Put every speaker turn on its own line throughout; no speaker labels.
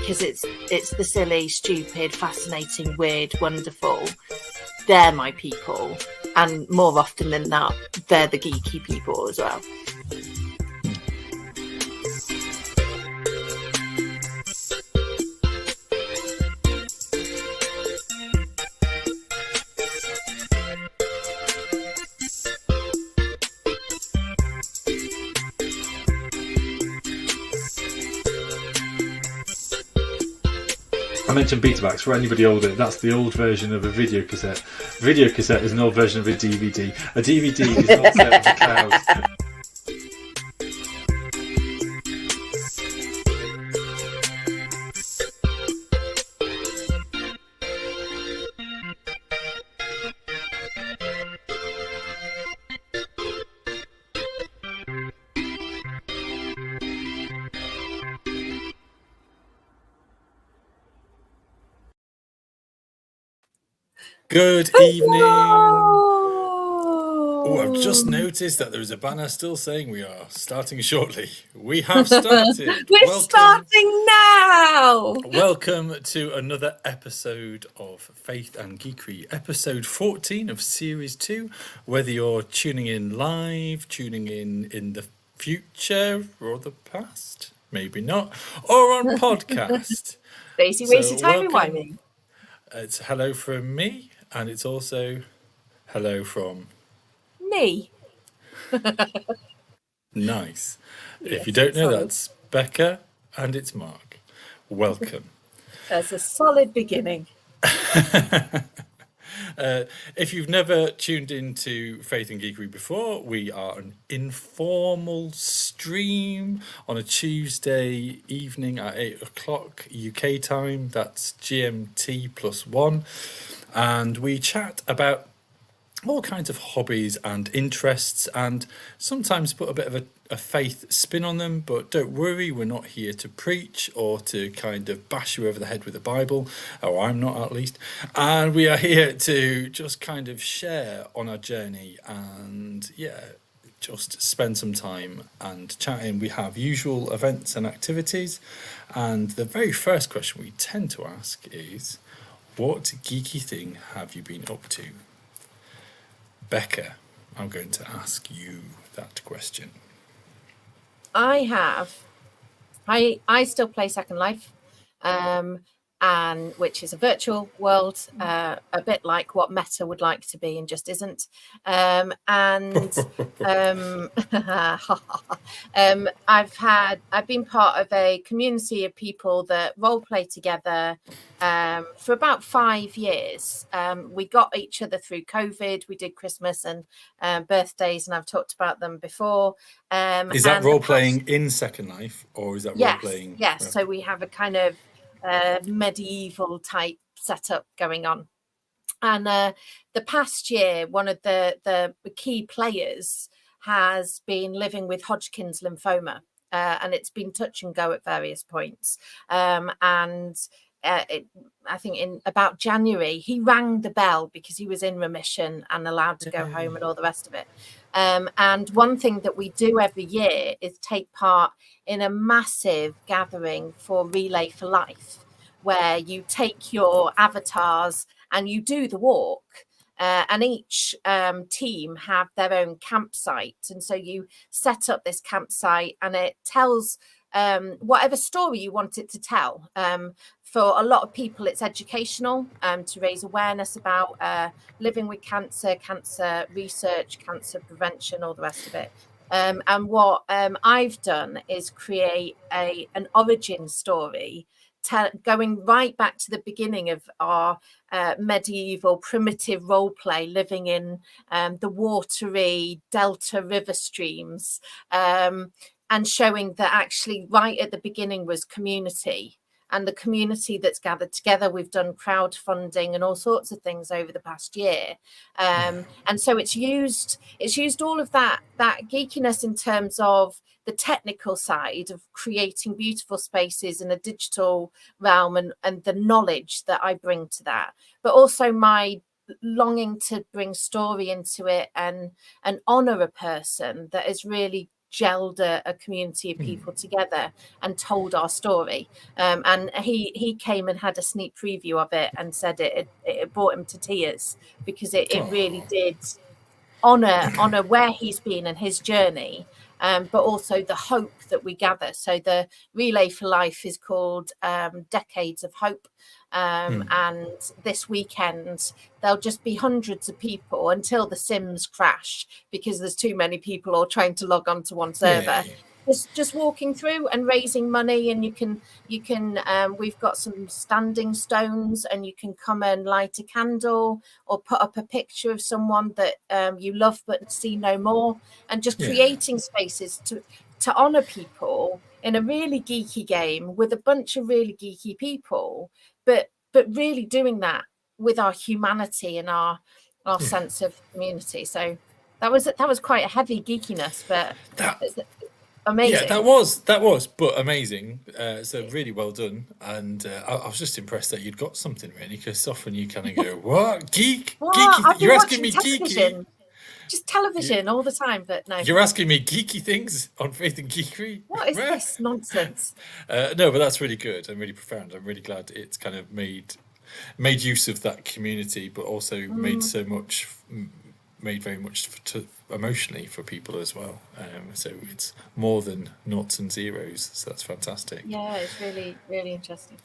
because it's the silly, stupid, fascinating, weird, wonderful. They're my people, and more often than not, they're the geeky people as well.
I mentioned Betamax. For anybody older, that's the old version of a video cassette. Video cassette is an old version of a DVD. A DVD is not set with a cloud.
Good evening. Oh, I've just noticed that there is a banner still saying we are starting shortly. We have started.
We're starting now.
Welcome to another episode of Faith and Geekery, episode 14 of series 2. Whether you're tuning in live, tuning in the future or the past, maybe not, or on podcast.
Daisy wasted time rewinding.
It's hello from me, and it's also hello from
me.
Nice.
Yes,
if you don't know,
solid.
that's Becca and it's Mark. Welcome.
That's a solid beginning.
If you've never tuned into Faith and Geekery before, we are an informal stream on a Tuesday evening at 8 o'clock UK time. That's GMT +1. And we chat about all kinds of hobbies and interests, and sometimes put a bit of a faith spin on them. But don't worry, we're not here to preach or to kind of bash you over the head with the Bible, or I'm not at least. And we are here to just kind of share on our journey and just spend some time and chatting. We have usual events and activities, and the very first question we tend to ask is, what geeky thing have you been up to? Becca, I'm going to ask you that question.
I still play Second Life, and which is a virtual world, a bit like what Meta would like to be and just isn't. I've been part of a community of people that role play together for about 5 years. We got each other through COVID. We did Christmas and birthdays, and I've talked about them before.
Is that role playing in Second Life, or is that role playing?
Yes. So we have a kind of medieval type setup going on. And the past year, one of the key players has been living with Hodgkin's lymphoma, and it's been touch and go at various points. I think in about January, he rang the bell because he was in remission and allowed to go home and all the rest of it. And one thing that we do every year is take part in a massive gathering for Relay for Life, where you take your avatars and you do the walk. And each team have their own campsite. And so you set up this campsite and it tells whatever story you want it to tell. For a lot of people, it's educational, to raise awareness about living with cancer, cancer research, cancer prevention, all the rest of it. And what I've done is create an origin story, going right back to the beginning of our medieval primitive role play, living in the watery delta river streams, and showing that actually right at the beginning was community. And the community that's gathered together, we've done crowdfunding and all sorts of things over the past year. And so it's used all of that geekiness in terms of the technical side of creating beautiful spaces in a digital realm, and the knowledge that I bring to that, but also my longing to bring story into it and honor a person that has really gelled a community of people together and told our story. And he came and had a sneak preview of it and said it brought him to tears, because it really did honor where he's been and his journey, but also the hope that we gather. So the Relay for Life is called Decades of Hope. And this weekend, there'll just be hundreds of people until the Sims crash, because there's too many people all trying to log on to one server. Just walking through and raising money, and you can we've got some standing stones, and you can come and light a candle or put up a picture of someone that you love but see no more, and just creating spaces to honor people in a really geeky game with a bunch of really geeky people, but really doing that with our humanity and our sense of community. So that was quite a heavy geekiness, but amazing.
Yeah, that was, but amazing. So really well done, and I was just impressed that you'd got something, really, because often you kind of go, "What geek?
What?
Geeky? You're asking me geeky."
Just television all the time, but no.
You're asking me geeky things on Faith and Geekery?
What is this nonsense?
No, but that's really good and really profound. I'm really glad it's kind of made use of that community, but also made very much emotionally for people as well. So it's more than noughts and zeros. So that's fantastic.
Yeah, it's really, really interesting.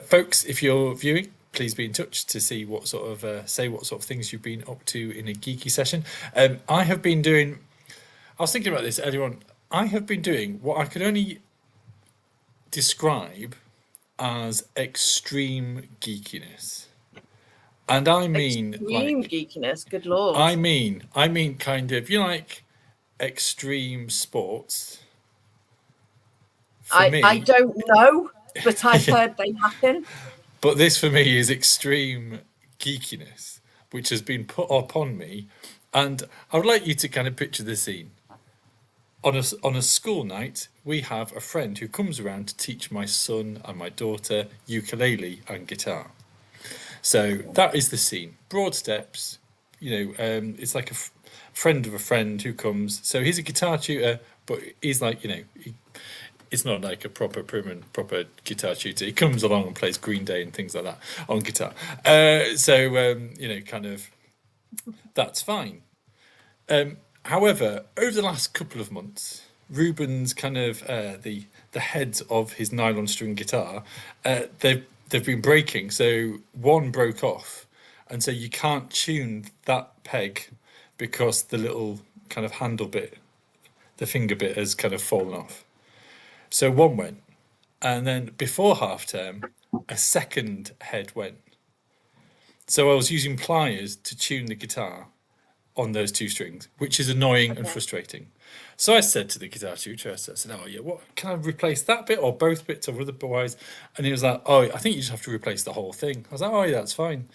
Folks, if you're viewing, please be in touch to see what sort of things you've been up to in a geeky session. I was thinking about this earlier on. I have been doing what I could only describe as extreme geekiness. And I mean
extreme geekiness, good lord.
I mean kind of, like extreme sports.
I don't know, but I've heard they happen.
But this for me is extreme geekiness, which has been put upon me. And I would like you to kind of picture the scene. On a school night, we have a friend who comes around to teach my son and my daughter ukulele and guitar. So that is the scene. Broad steps, it's like a friend of a friend who comes. So he's a guitar tutor, but he's like, it's not like a proper guitar tutor. He comes along and plays Green Day and things like that on guitar. Kind of, that's fine. However, over the last couple of months, Ruben's kind of the heads of his nylon string guitar, they've been breaking. So one broke off, and so you can't tune that peg because the little kind of handle bit, the finger bit, has kind of fallen off. So one went, and then before half term, a second head went. So I was using pliers to tune the guitar on those two strings, which is annoying and frustrating. So I said to the guitar tutor, I said, "Oh yeah, what can I replace that bit or both bits or otherwise?" And he was like, "Oh, I think you just have to replace the whole thing." I was like, "Oh yeah, that's fine."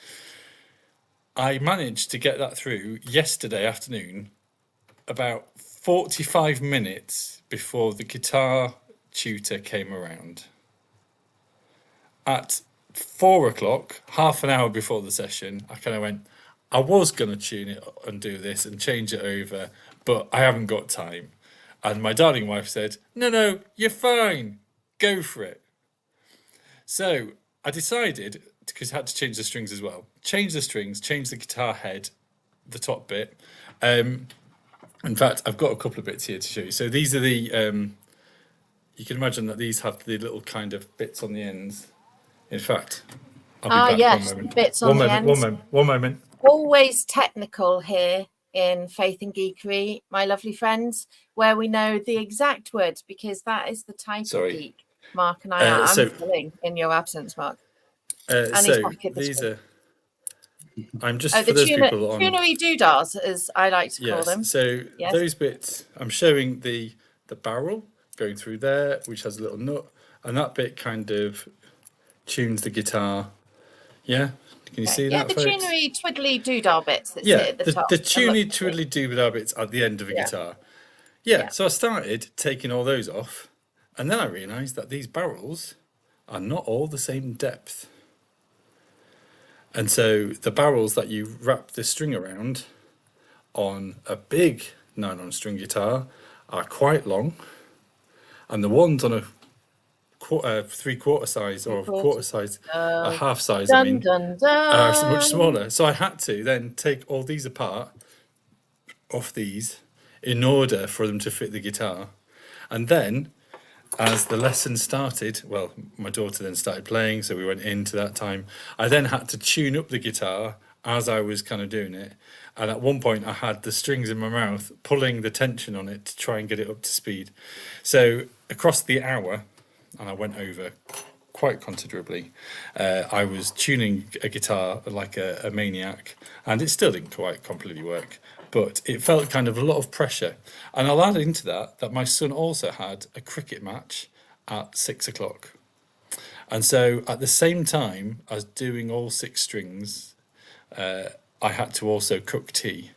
I managed to get that through yesterday afternoon, about 45 minutes before the guitar tutor came around. At 4 o'clock, half an hour before the session, I kind of went, I was going to tune it and do this and change it over, but I haven't got time. And my darling wife said, no, you're fine. Go for it. So I decided, because I had to change the strings as well, change the strings, change the guitar head, the top bit. In fact, I've got a couple of bits here to show you. So these are the, you can imagine that these have the little kind of bits on the ends. In fact, I'll be back.
Yes,
one moment.
bits on the ends.
One moment.
Always technical here in Faith and Geekery, my lovely friends, where we know the exact words, because that is the type of geek Mark and I are. I'm filling in your absence, Mark.
These are. I'm just for those people on
tunery doodahs, as I like to call them.
So those bits, I'm showing the barrel going through there, which has a little nut, and that bit kind of tunes the guitar. Yeah, can you see that?
The tunery twiddly doodah bits that sit at the top.
The tunery twiddly doodah bits at the end of a guitar. So I started taking all those off, and then I realised that these barrels are not all the same depth. And so the barrels that you wrap the string around on a big nylon string guitar are quite long, and the ones on a three-quarter size or quarter size, a half size, I mean, are much smaller. So I had to then take all these apart off these in order for them to fit the guitar. And then as the lesson started, well, my daughter then started playing, so we went into that time. I then had to tune up the guitar as I was kind of doing it. And at one point I had the strings in my mouth, pulling the tension on it to try and get it up to speed. So across the hour, and I went over quite considerably, I was tuning a guitar like a maniac, and it still didn't quite completely work, but it felt kind of a lot of pressure. And I'll add into that my son also had a cricket match at 6 o'clock. And so at the same time as doing all 6 strings, I had to also cook tea.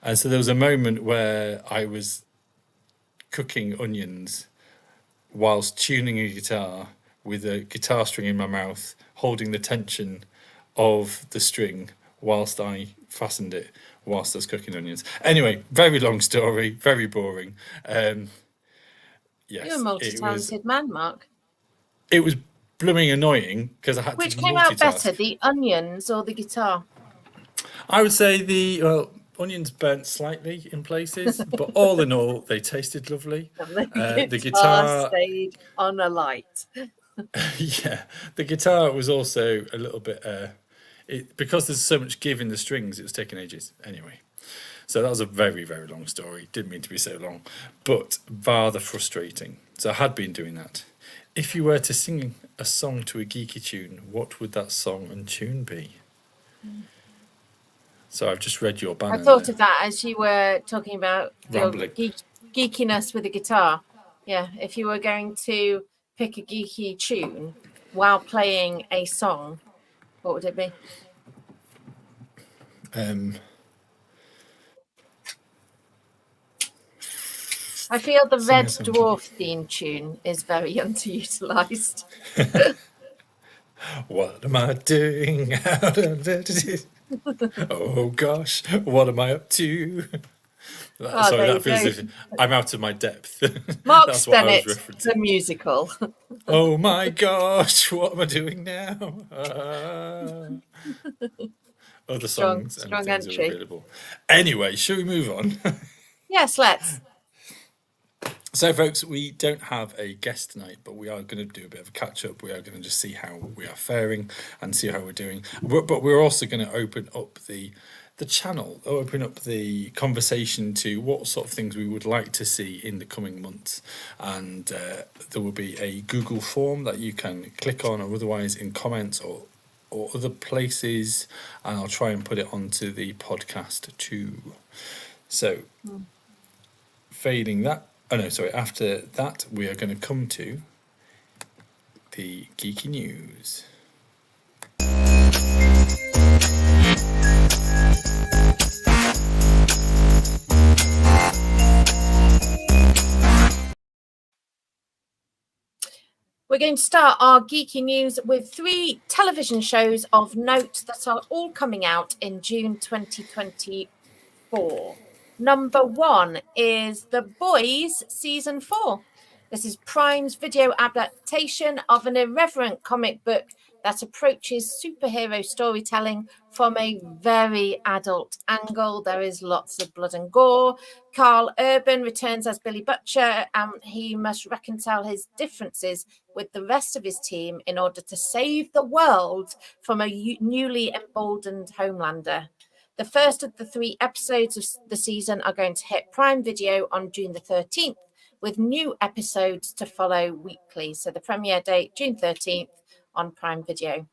And so there was a moment where I was cooking onions whilst tuning a guitar with a guitar string in my mouth, holding the tension of the string whilst I fastened it whilst I was cooking onions. Anyway, very long story, very boring. Yes,
you're a multi-talented man, Mark.
It was blooming annoying because I had
Which
to
came
multitask.
out better, the onions or the guitar?
I would say the onions burnt slightly in places, but all in all, they tasted lovely.
And the guitar stayed on a light.
Yeah, the guitar was also a little bit because there's so much give in the strings, it was taking ages. Anyway, so that was a very, very long story. Didn't mean to be so long, but rather frustrating. So I had been doing that. If you were to sing a song to a geeky tune, what would that song and tune be? So I've just read your banner.
I thought of that as you were talking about your geekiness with the guitar. Yeah, if you were going to pick a geeky tune while playing a song, what would it be? I feel the Red Dwarf theme tune is very underutilized.
What am I doing? Oh gosh, what am I up to? Sorry, that feels as if I'm out of my depth.
Mark Stennett, the musical.
Oh my gosh, what am I doing now? Other songs and things are available. Anyway, shall we move on?
Yes, let's.
So, folks, we don't have a guest tonight, but we are going to do a bit of a catch-up. We are going to just see how we are faring and see how we're doing. But we're also going to open up the channel, open up the conversation to what sort of things we would like to see in the coming months. And there will be a Google form that you can click on, or otherwise in comments or other places, and I'll try and put it onto the podcast too. So, failing that, after that, we are going to come to the geeky news.
We're going to start our geeky news with 3 television shows of note that are all coming out in June 2024. Number 1 is The Boys Season 4. This is Prime's video adaptation of an irreverent comic book that approaches superhero storytelling from a very adult angle. There is lots of blood and gore. Carl Urban returns as Billy Butcher, and he must reconcile his differences with the rest of his team in order to save the world from a newly emboldened Homelander. The first of the 3 episodes of the season are going to hit Prime Video on June the 13th, with new episodes to follow weekly. So the premiere date, June 13th on Prime Video.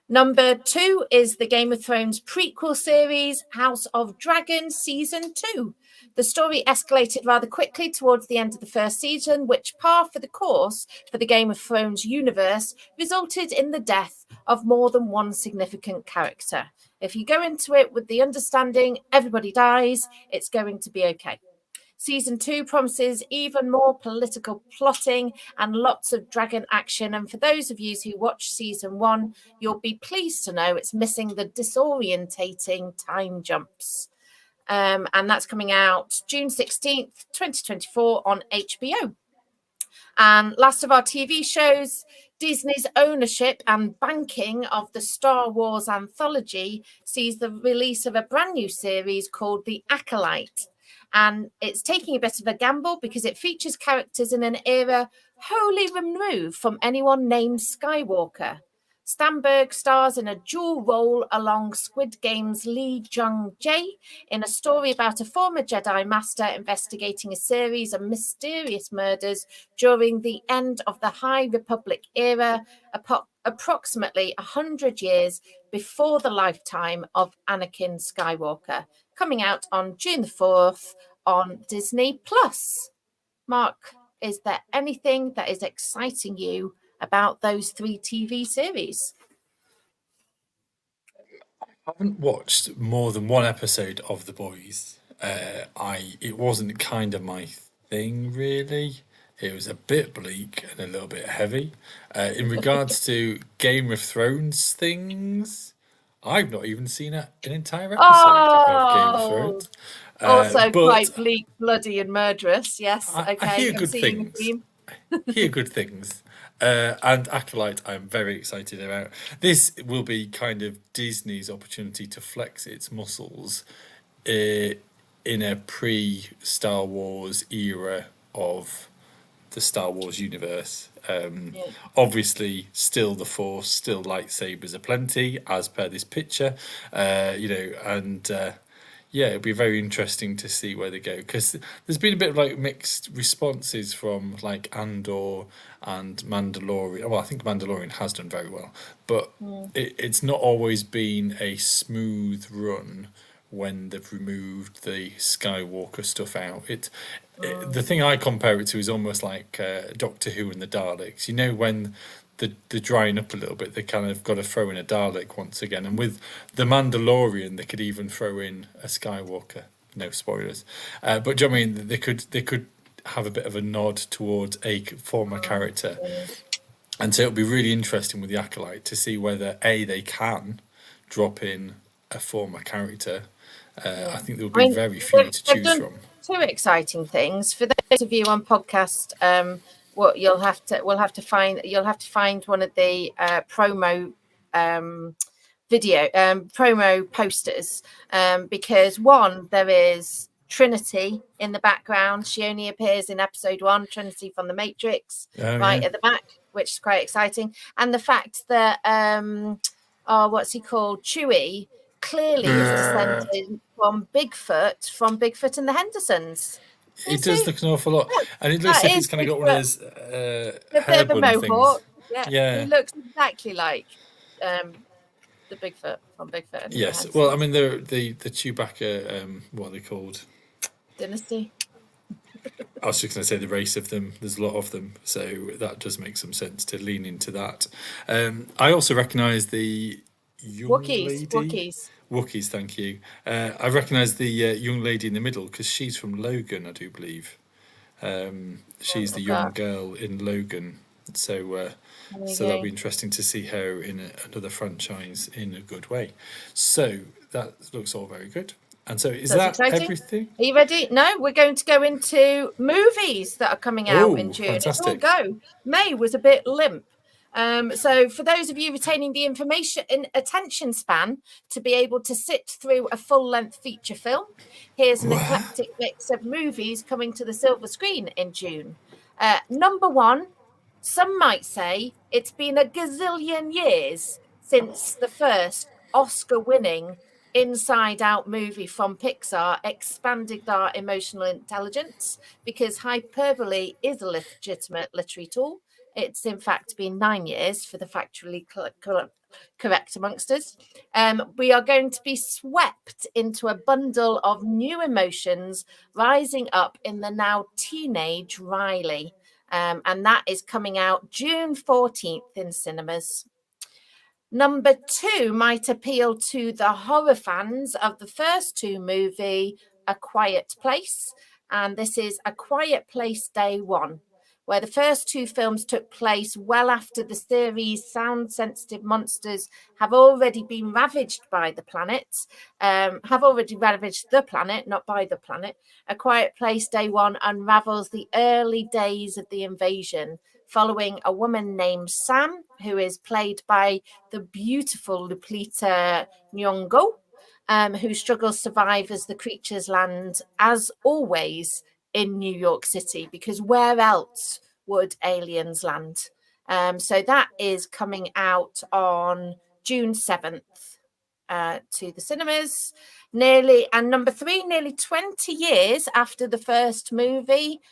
Number 2 is the Game of Thrones prequel series, House of Dragons Season 2. The story escalated rather quickly towards the end of the first season, which, par for the course for the Game of Thrones universe, resulted in the death of more than one significant character. If you go into it with the understanding everybody dies, it's going to be okay. Season 2 promises even more political plotting and lots of dragon action. And for those of you who watched Season 1, you'll be pleased to know it's missing the disorientating time jumps. and that's coming out June 16th, 2024 on HBO. And last of our TV shows, Disney's ownership and banking of the Star Wars anthology sees the release of a brand new series called The Acolyte. And it's taking a bit of a gamble because it features characters in an era wholly removed from anyone named Skywalker. Stamberg stars in a dual role along Squid Game's Lee Jung-jae in a story about a former Jedi Master investigating a series of mysterious murders during the end of the High Republic era, approximately 100 years before the lifetime of Anakin Skywalker, coming out on June the 4th on Disney+. Mark, is there anything that is exciting you about those 3 TV series?
I haven't watched more than one episode of The Boys. It wasn't kind of my thing, really. It was a bit bleak and a little bit heavy. In regards to Game of Thrones things, I've not even seen an entire episode of Game of Thrones.
Also
but
quite bleak, bloody and murderous. Yes,
I
okay.
hear
I'm
good
seeing the
things.
theme.
Hear good things. And Acolyte, I'm very excited about. This will be kind of Disney's opportunity to flex its muscles in a pre-Star Wars era of the Star Wars universe. Obviously, still the Force, still lightsabers aplenty, as per this picture. Yeah, it'll be very interesting to see where they go, because there's been a bit of like mixed responses from like Andor and Mandalorian. Well, I think Mandalorian has done very well, but it's not always been a smooth run when they've removed the Skywalker stuff out. The thing I compare it to is almost like Doctor Who and the Daleks. You know, when they're drying up a little bit, they kind of got to throw in a Dalek once again. And with the Mandalorian, they could even throw in a Skywalker. No spoilers, but do you know what I mean? They could have a bit of a nod towards a former character, and so it'll be really interesting with the Acolyte to see whether they can drop in a former character. I think there'll be very few to choose from.
2 exciting things for those of you on podcast. What you'll have to find one of the promo promo posters, because one, there is Trinity in the background. She only appears in episode 1, Trinity from the Matrix, at the back, which is quite exciting. And the fact that what's he called, Chewie, clearly is descended from Bigfoot and the Hendersons.
It does look an awful lot, and it looks like it's kind of got one of those hair bun things.
Yeah, he looks exactly like the Bigfoot from Bigfoot. And
yes, well, I mean the Chewbacca, what are they called?
Dynasty.
I was just going to say the race of them. There's a lot of them, so that does make some sense to lean into that. I also recognise the young lady. Wookiees, thank you. I recognise the young lady in the middle because she's from Logan, I do believe. She's the young girl in Logan. So that'll be interesting to see her in another franchise in a good way. So that looks all very good. And so is that exciting. Everything?
Are you ready? No, we're going to go into movies that are coming out in June.
Fantastic.
It's all go. May was a bit limp. So for those of you retaining the information and attention span to be able to sit through a full-length feature film, here's an eclectic mix of movies coming to the silver screen in June. Number 1, some might say it's been a gazillion years since the first Oscar-winning Inside Out movie from Pixar expanded our emotional intelligence, because hyperbole is a legitimate literary tool. It's in fact been 9 years for the factually correct amongst us. We are going to be swept into a bundle of new emotions rising up in the now teenage Riley. And that is coming out June 14th in cinemas. Number 2 might appeal to the horror fans of the first 2 movie, A Quiet Place. And this is A Quiet Place Day 1, where the first two films took place well after the series' sound-sensitive monsters have already been ravaged by the planet, not by the planet. A Quiet Place Day One unravels the early days of the invasion, following a woman named Sam, who is played by the beautiful Lupita Nyong'o, who struggles to survive as the creatures land, as always, in New York City, because where else would aliens land? So that is coming out on June 7th to the cinemas. Number 3, nearly 20 years after the first movie,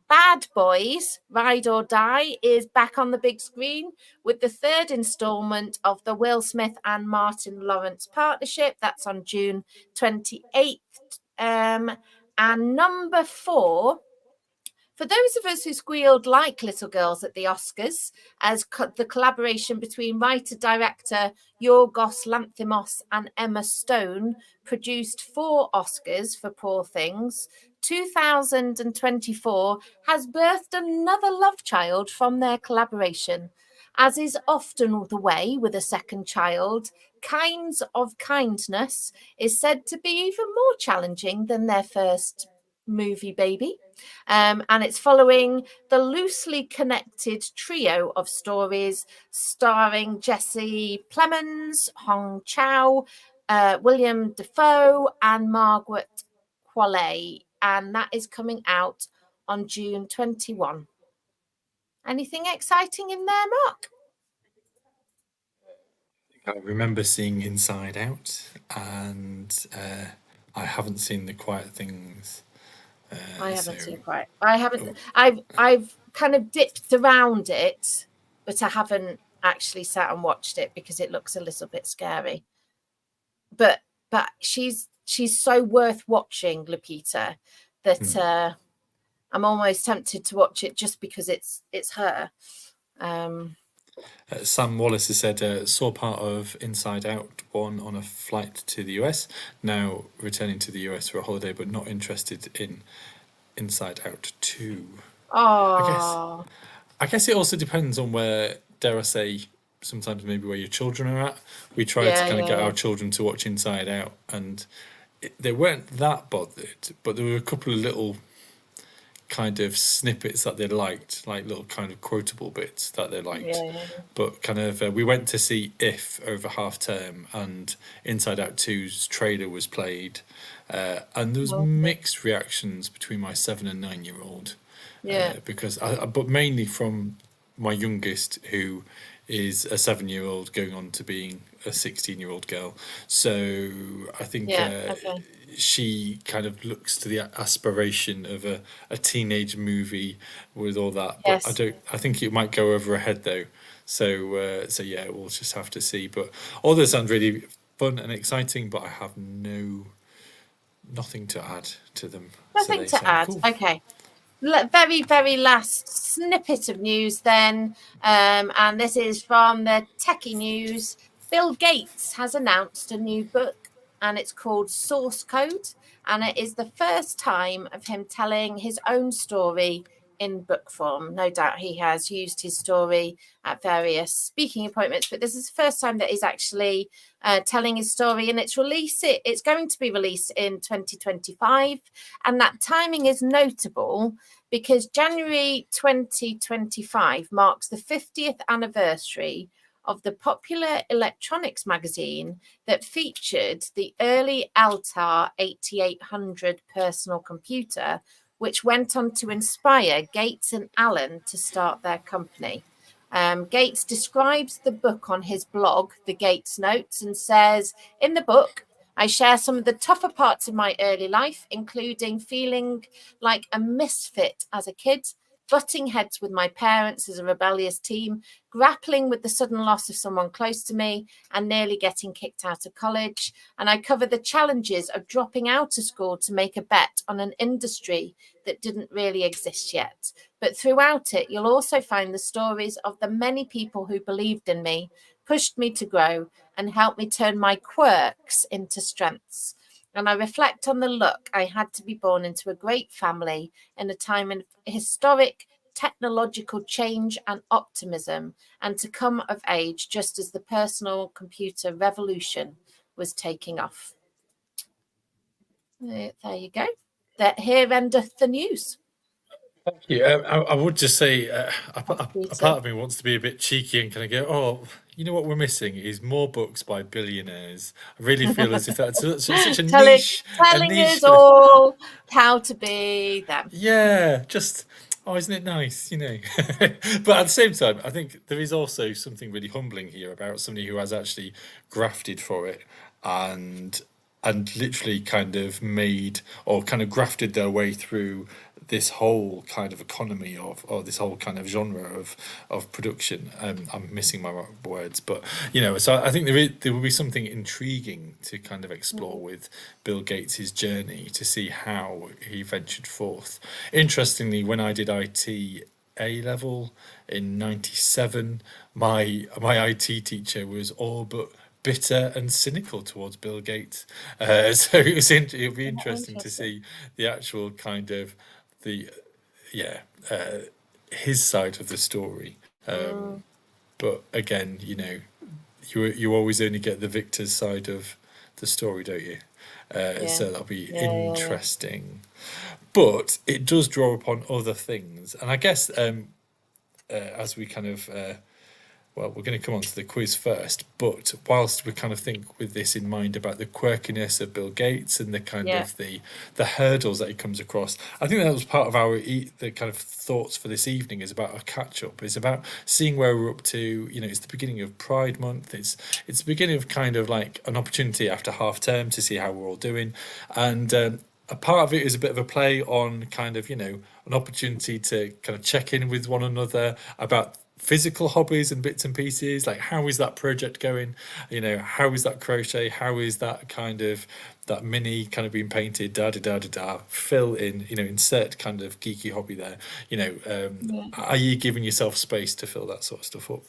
Bad Boys, Ride or Die is back on the big screen with the third installment of the Will Smith and Martin Lawrence partnership. That's on June 28th. And number 4, for those of us who squealed like little girls at the Oscars, as the collaboration between writer-director Yorgos Lanthimos and Emma Stone produced 4 Oscars for Poor Things, 2024 has birthed another love child from their collaboration. As is often the way with a second child, Kinds of Kindness is said to be even more challenging than their first movie baby. And it's following the loosely connected trio of stories starring Jesse Plemons, Hong Chow, William Dafoe, and Margaret Qualley. And that is coming out on June 21. Anything exciting in there, Mark?
I remember seeing Inside Out, and I haven't seen The Quiet Things.
I haven't seen Quiet. I've kind of dipped around it, but I haven't actually sat and watched it because it looks a little bit scary. But she's so worth watching, Lupita, that I'm almost tempted to watch it just because it's her.
Sam Wallace has said, saw part of Inside Out 1 on a flight to the US, now returning to the US for a holiday, but not interested in Inside Out 2.
Oh,
I guess it also depends on where, dare I say, sometimes maybe where your children are at. We tried to kind of get our children to watch Inside Out, and they weren't that bothered, but there were a couple of little kind of snippets that they liked, like little kind of quotable bits that they liked. But kind of we went to see If over half term, and Inside Out 2's trailer was played, and there was mixed reactions between my 7 and 9-year-old, because but mainly from my youngest, who is a 7-year-old going on to being a 16-year-old girl. So I think she kind of looks to the aspiration of a teenage movie with all that. But I think it might go over her head though. So yeah, we'll just have to see. But all this sounds really fun and exciting, but I have nothing to add to them.
Nothing to add. Cool. Okay. Very, very last snippet of news then, and this is from the Techie News. Bill Gates has announced a new book, and it's called Source Code, and it is the first time of him telling his own story in book form. No doubt he has used his story at various speaking appointments, but this is the first time that he's actually telling his story, and it's going to be released in 2025, and that timing is notable because January 2025 marks the 50th anniversary of the popular electronics magazine that featured the early Altar 8800 personal computer, which went on to inspire Gates and Allen to start their company. Gates describes the book on his blog, The Gates Notes, and says, in the book, I share some of the tougher parts of my early life, including feeling like a misfit as a kid, butting heads with my parents as a rebellious teen, grappling with the sudden loss of someone close to me, and nearly getting kicked out of college. And I cover the challenges of dropping out of school to make a bet on an industry that didn't really exist yet. But throughout it, you'll also find the stories of the many people who believed in me, pushed me to grow, and helped me turn my quirks into strengths. And I reflect on the luck I had to be born into a great family in a time of historic technological change and optimism, and to come of age just as the personal computer revolution was taking off. There you go. That here endeth the news.
Thank you. I would just say a part of me wants to be a bit cheeky and kind of go, oh, you know what we're missing is more books by billionaires. I really feel as if that's such a niche.
Telling us all how to be them.
Yeah, just, oh, isn't it nice, you know? But at the same time, I think there is also something really humbling here about somebody who has actually grafted for it and literally kind of made or kind of grafted their way through this whole kind of economy or this whole kind of genre of production. I'm missing my words, but you know, so I think there will be something intriguing to kind of explore with Bill Gates's journey to see how he ventured forth. Interestingly, when I did IT A level in '97, my IT teacher was all but bitter and cynical towards Bill Gates. So it'll be interesting to see the actual kind of his side of the story. But again, you know, you always only get the victor's side of the story, don't you? So that'll be interesting. But it does draw upon other things, and I guess as we kind of well, we're going to come on to the quiz first, but whilst we kind of think with this in mind about the quirkiness of Bill Gates and the kind of the hurdles that he comes across, I think that was part of our the kind of thoughts for this evening is about a catch-up. It's about seeing where we're up to. You know, it's the beginning of Pride Month. It's the beginning of kind of like an opportunity after half term to see how we're all doing, and a part of it is a bit of a play on kind of, you know, an opportunity to kind of check in with one another about physical hobbies and bits and pieces, like how is that project going, you know, how is that crochet, how is that kind of that mini kind of being painted, fill in, you know, insert kind of geeky hobby there, you know, are you giving yourself space to fill that sort of stuff up,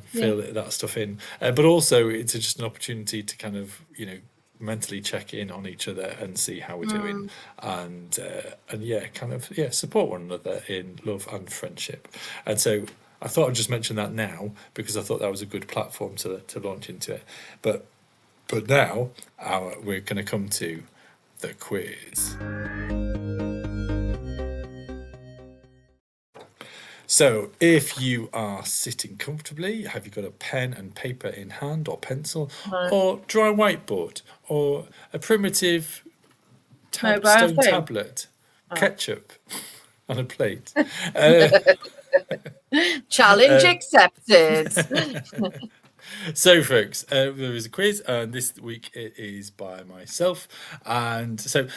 fill that stuff in, but also it's just an opportunity to kind of, you know, mentally check in on each other and see how we're doing, and support one another in love and friendship. And so I thought I'd just mention that now because I thought that was a good platform to launch into it. But now we're going to come to the quiz. So if you are sitting comfortably, have you got a pen and paper in hand or pencil or dry whiteboard or a primitive stone tablet, ketchup on a plate?
Challenge accepted.
So folks, there is a quiz, and this week it is by myself, and so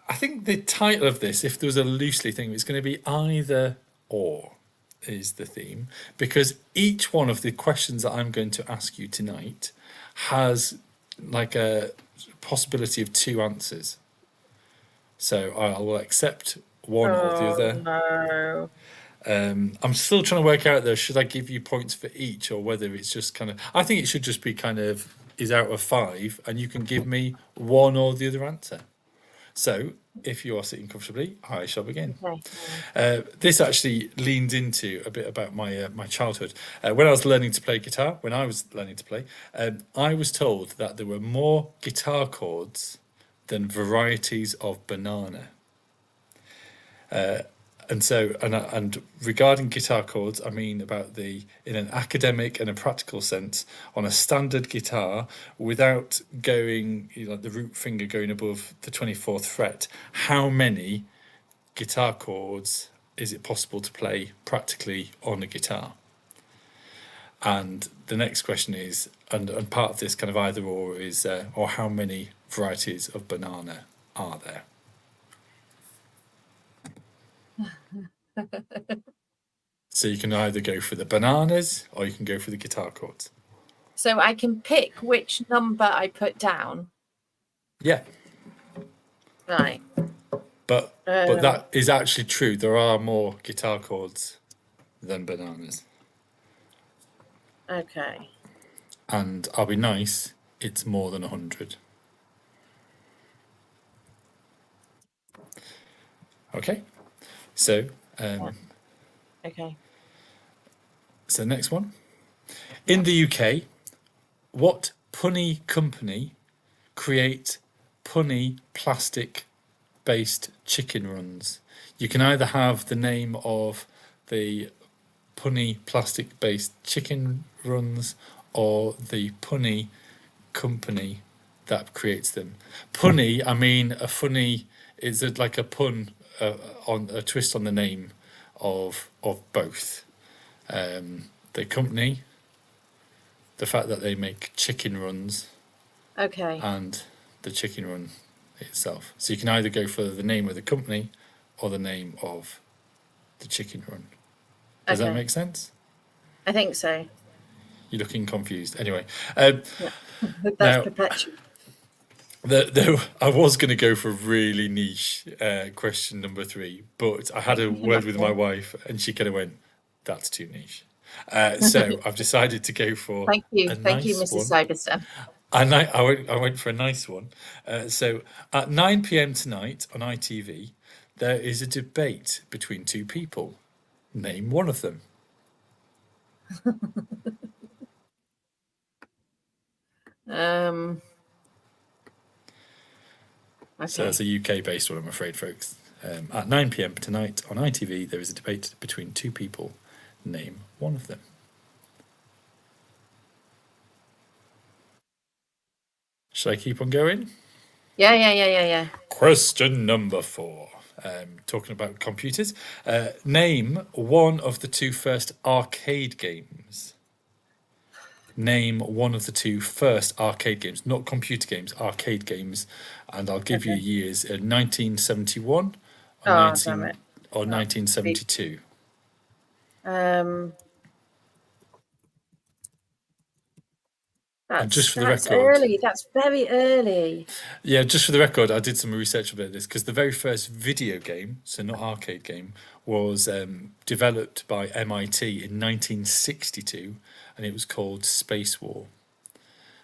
I think the title of this, if there was a loosely thing, it's going to be either or is the theme, because each one of the questions that I'm going to ask you tonight has like a possibility of two answers. So I will accept one or the other.
No.
I'm still trying to work out though, should I give you points for each or whether it's just kind of, I think it should just be kind of is out of 5 and you can give me one or the other answer. So if you are sitting comfortably, I shall begin. Okay. This actually leans into a bit about my childhood. When I was learning to play guitar, I was told that there were more guitar chords than varieties of banana. And regarding guitar chords, I mean about in an academic and a practical sense, on a standard guitar, without going, you know, like the root finger going above the 24th fret, how many guitar chords is it possible to play practically on a guitar? And the next question is, and part of this kind of either or is, or how many varieties of banana are there? So you can either go for the bananas or you can go for the guitar chords.
So I can pick which number I put down.
Yeah.
Right.
But that is actually true. There are more guitar chords than bananas.
Okay.
And I'll be nice, it's more than 100. Okay. So
Okay.
So next one. In the UK, what punny company create punny plastic-based chicken runs? You can either have the name of the punny plastic-based chicken runs or the punny company that creates them. Punny, I mean, a funny is like a pun on a twist on the name of both. The company, the fact that they make chicken runs,
Okay.
and the chicken run itself. So you can either go for the name of the company or the name of the chicken run. Does that make sense?
I think so.
You're looking confused. Anyway,
That's
now,
perpetual.
I was going to go for really niche question number 3, but I had a word with my wife and she kind of went, that's too niche. So I've decided to go for
Thank you,
nice
Mrs.
one.
Soberstone.
I went for a nice one. So at 9 p.m. tonight on ITV, there is a debate between 2 people. Name one of them.
Okay.
So that's a UK-based one, I'm afraid, folks. At 9 p.m. tonight on ITV, there is a debate between 2 people. Name one of them. Shall I keep on going?
Yeah.
Question number 4. Talking about computers. Name one of the 2 first arcade games. Name one of the 2 first arcade games, not computer games, arcade games. And I'll give you years, 1971 or, 1972. And just for the record,
early. That's very early.
Yeah, just for the record, I did some research about this because the very first video game, so not arcade game, was developed by MIT in 1962, and it was called Space War.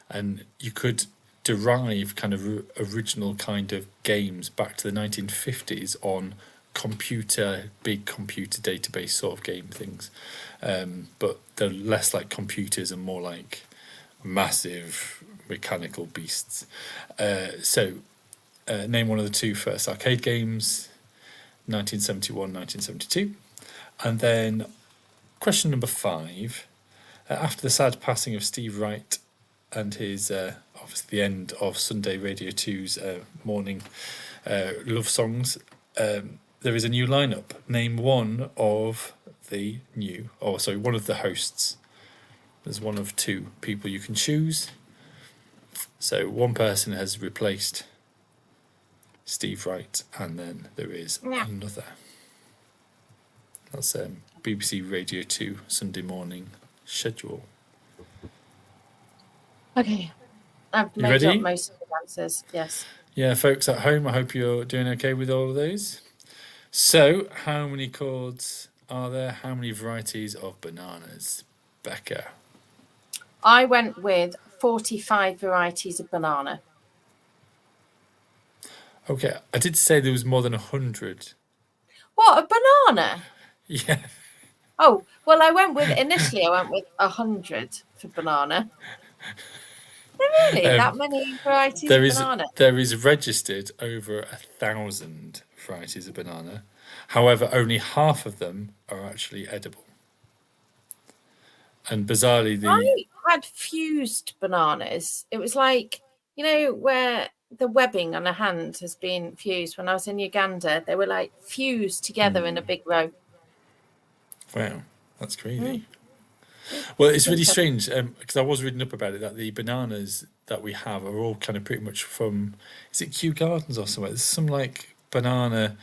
And you could derive kind of original kind of games back to the 1950s on big computer database sort of game things. But they're less like computers and more like massive mechanical beasts. So name one of the 2 first arcade games, 1971, 1972. And then question number 5. After the sad passing of Steve Wright and his, obviously the end of Sunday Radio 2's morning love songs, there is a new lineup. Name one of the one of the hosts. There's one of 2 people you can choose. So one person has replaced Steve Wright, and then there is another. That's BBC Radio 2 Sunday morning schedule.
Okay. I've made up most of the answers, yes.
Yeah, folks at home, I hope you're doing okay with all of those. So, how many chords are there? How many varieties of bananas? Becca?
I went with 45 varieties of banana.
Okay, I did say there was more than 100.
What, a banana?
Yeah.
Oh, well, initially I went with 100 for banana. Really? That many varieties of banana?
There is registered over 1,000 varieties of banana. However, only half of them are actually edible. And bizarrely,
I had fused bananas. It was like, where the webbing on a hand has been fused. When I was in Uganda, they were like fused together in a big row.
Wow, that's crazy. Well, it's really strange because I was reading up about it that the bananas that we have are all kind of pretty much from, is it Kew Gardens or somewhere? There's some like banana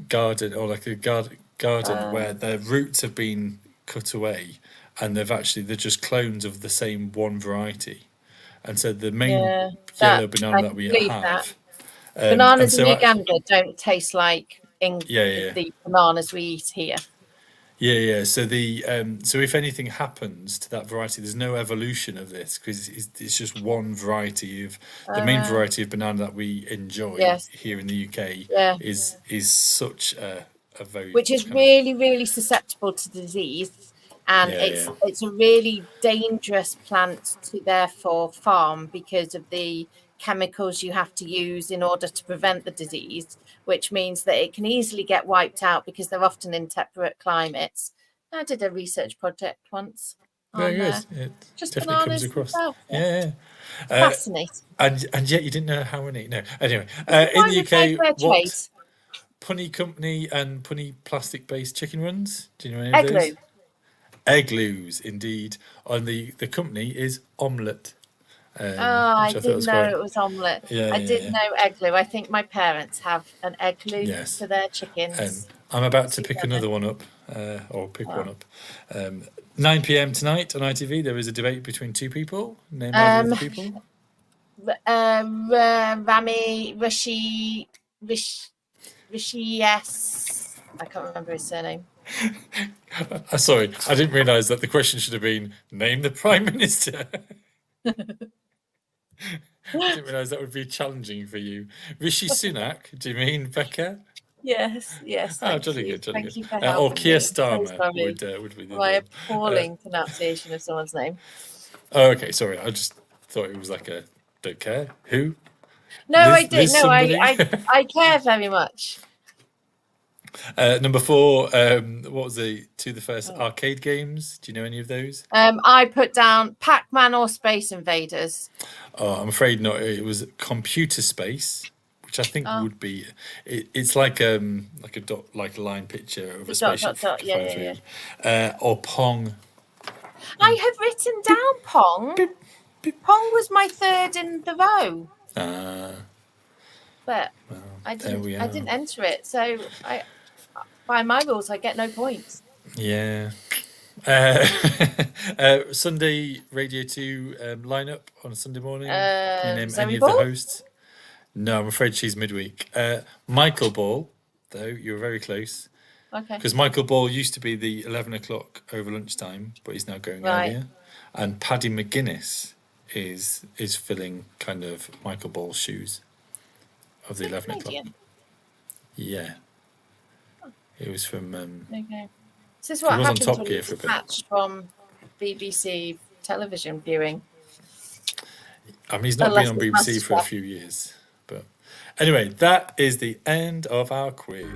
garden or like a garden where the roots have been cut away and they're just clones of the same one variety. And so the main yellow banana that we have.
Bananas in Uganda don't taste like the bananas we eat here.
Yeah. So so if anything happens to that variety, there's no evolution of this because it's just one variety of the main variety of banana that we enjoy here in the UK is such a very
which is really, really susceptible to disease. And it's a really dangerous plant to therefore farm because of the chemicals you have to use in order to prevent the disease, which means that it can easily get wiped out because they're often in temperate climates. I did a research project once on
it
just
definitely
bananas
comes across.
themselves.
Yeah.
Fascinating.
And yet you didn't know how many. No. Anyway,
Why
in the
would they
UK, what
trade?
punny company and punny plastic-based chicken runs? Do you know any of
Eggloo.
those? Eggloos, indeed. And the company is Omelette.
I didn't know it was omelette.
Yeah,
I did know Eggloo. I think my parents have an Eggloo
Yes.
for their chickens.
I'm about to pick another one up, or pick one up. 9 p.m. tonight on ITV, there is a debate between two people. Name either of the people.
Rami Rishi, yes. I can't remember his surname.
Sorry, I didn't realise that the question should have been, name the Prime Minister. I didn't realise that would be challenging for you. Rishi Sunak, do you mean Becca?
Yes.
Thank you.
Thank you for helping
Or Keir
me.
Starmer would be the
my
other
appalling pronunciation of someone's name.
Oh, okay, sorry. I just thought it was like a don't care. Who?
No, I did. No, I care very much.
Number 4, what was the first arcade games? Do you know any of those?
I put down Pac-Man or Space Invaders.
Oh, I'm afraid not. It was Computer Space, which I think would be. It's like a dot, like a line picture of a spaceship.
Yeah.
Or Pong.
I have written down Pong. Pong was my third in the row. But I didn't enter it, so by my rules, I get no points.
Yeah. Sunday Radio 2 lineup on a Sunday morning. Can you name any of the hosts? No, I'm afraid she's midweek. Michael Ball, though, you were very close.
Okay.
Because Michael Ball used to be the 11 o'clock over lunchtime, but he's now going earlier. And Paddy McGuinness is filling kind of Michael Ball's shoes of the 11 o'clock. Yeah. It was from.
Okay. This is what happens when you detach from BBC television viewing.
I mean, he's not been on BBC for a few years. But anyway, that is the end of our quiz.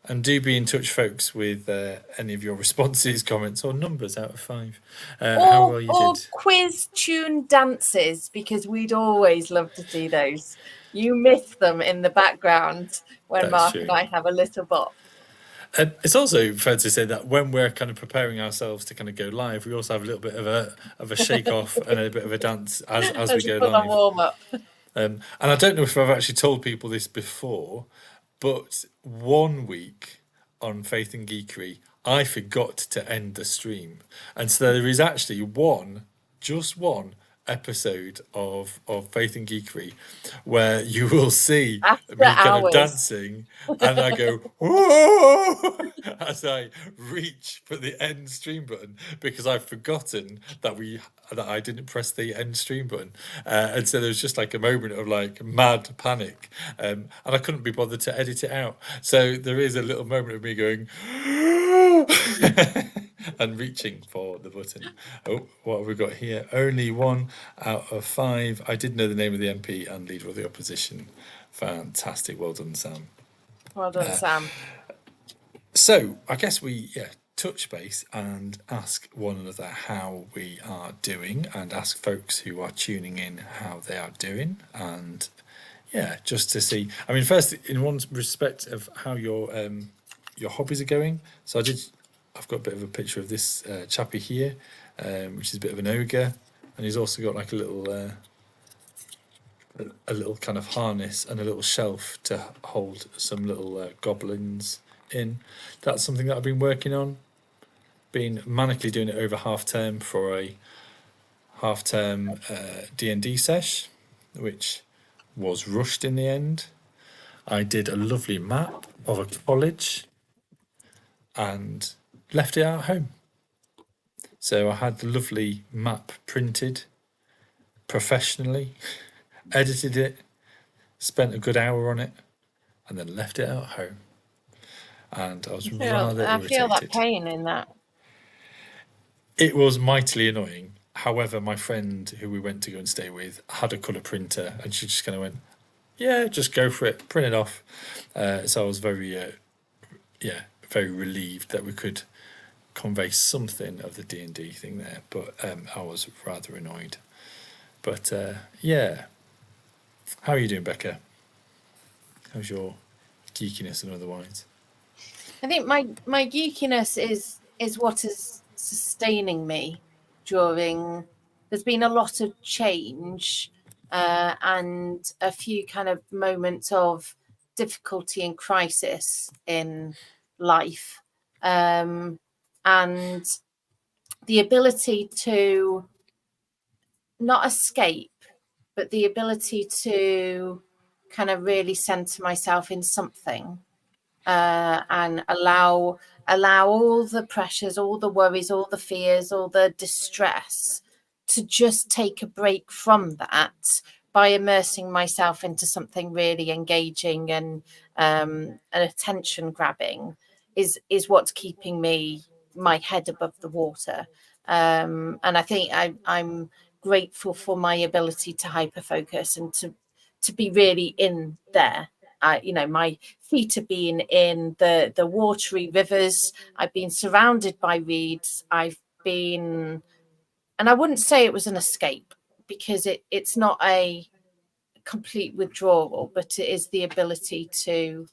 And do be in touch, folks, with any of your responses, comments, or numbers out of 5. How well you did.
Or quiz tune dances, because we'd always love to see those. You miss them in the background when Mark and I have a little bop.
It's also fair to say that when we're kind of preparing ourselves to kind of go live, we also have a little bit of a shake off and a bit of a dance as we go live.
Warm up.
And I don't know if I've actually told people this before, but one week on Faith and Geekery, I forgot to end the stream, and so there is actually just one episode of Faith and Geekery where you will see me kind of dancing, and I go whoa as I reach for the end stream button because I've forgotten that I didn't press the end stream button, and so there was just like a moment of like mad panic, and I couldn't be bothered to edit it out, so there is a little moment of me going and reaching for the button. Oh, what have we got here? Only 1 out of 5. I did know the name of the MP and leader of the opposition. Fantastic. Well done, Sam.
Well done, Sam.
So I guess we touch base and ask one another how we are doing, and ask folks who are tuning in how they are doing, and just to see. I mean, first, in one respect of how your hobbies are going. So I've got a bit of a picture of this chappie here, which is a bit of an ogre, and he's also got like a little kind of harness and a little shelf to hold some little goblins in. That's something that I've been working on. Been manically doing it over half term for a half term D&D sesh, which was rushed in the end. I did a lovely map of a college and left it at home. So I had the lovely map printed professionally, edited it, spent a good hour on it, and then left it at home. And I was rather
I feel that
irritated.
pain in that.
It was mightily annoying. However, my friend who we went to go and stay with had a colour printer, and she just kind of went, yeah, just go for it, print it off. So I was very relieved that we could convey something of the D&D thing there, but I was rather annoyed. But yeah, how are you doing, Becca? How's your geekiness and otherwise?
I think my geekiness is what is sustaining me during. There's been a lot of change and a few kind of moments of difficulty and crisis in life, and the ability to not escape, but the ability to kind of really center myself in something and allow all the pressures, all the worries, all the fears, all the distress to just take a break from that by immersing myself into something really engaging and attention grabbing is what's keeping my head above the water. And I think I'm grateful for my ability to hyper focus and to be really in there. My feet have been in the watery rivers. I've been surrounded by reeds. I've been, and I wouldn't say it was an escape because it's not a complete withdrawal, but it is the ability to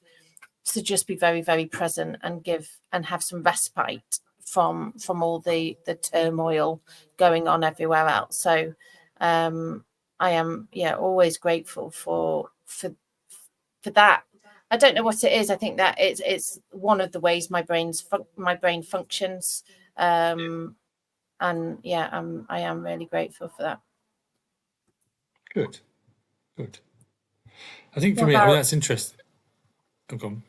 just be very, very present and give and have some respite from all the turmoil going on everywhere else. So I am always grateful for that. I don't know what it is. I think that it's one of the ways my brain functions, and I am really grateful for that.
Good. I think for me, I mean, that's interesting. Oh, go on.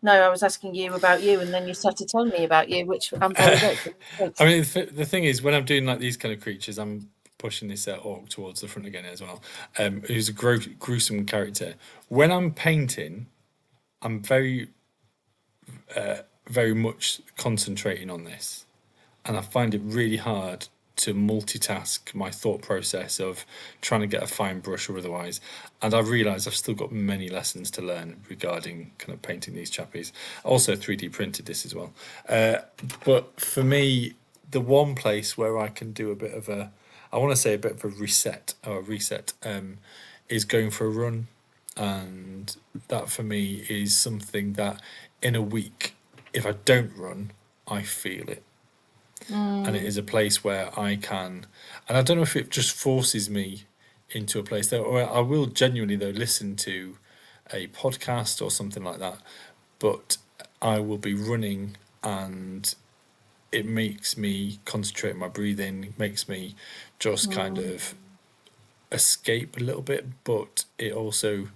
No, I was asking you about you, and then you started telling me about you, which I'm very grateful.
I mean, the thing is, when I'm doing like these kind of creatures, I'm pushing this orc towards the front again as well, who's a gruesome character. When I'm painting, I'm very much concentrating on this, and I find it really hard to multitask my thought process of trying to get a fine brush or otherwise. And I realise I've still got many lessons to learn regarding kind of painting these chappies. Also 3D printed this as well. But for me, the one place where I can do a bit of a reset is going for a run. And that for me is something that in a week, if I don't run, I feel it. And it is a place where I can, and I don't know if it just forces me into a place that, or I will genuinely though listen to a podcast or something like that, but I will be running and it makes me concentrate on my breathing, makes me just kind of escape a little bit, but it also,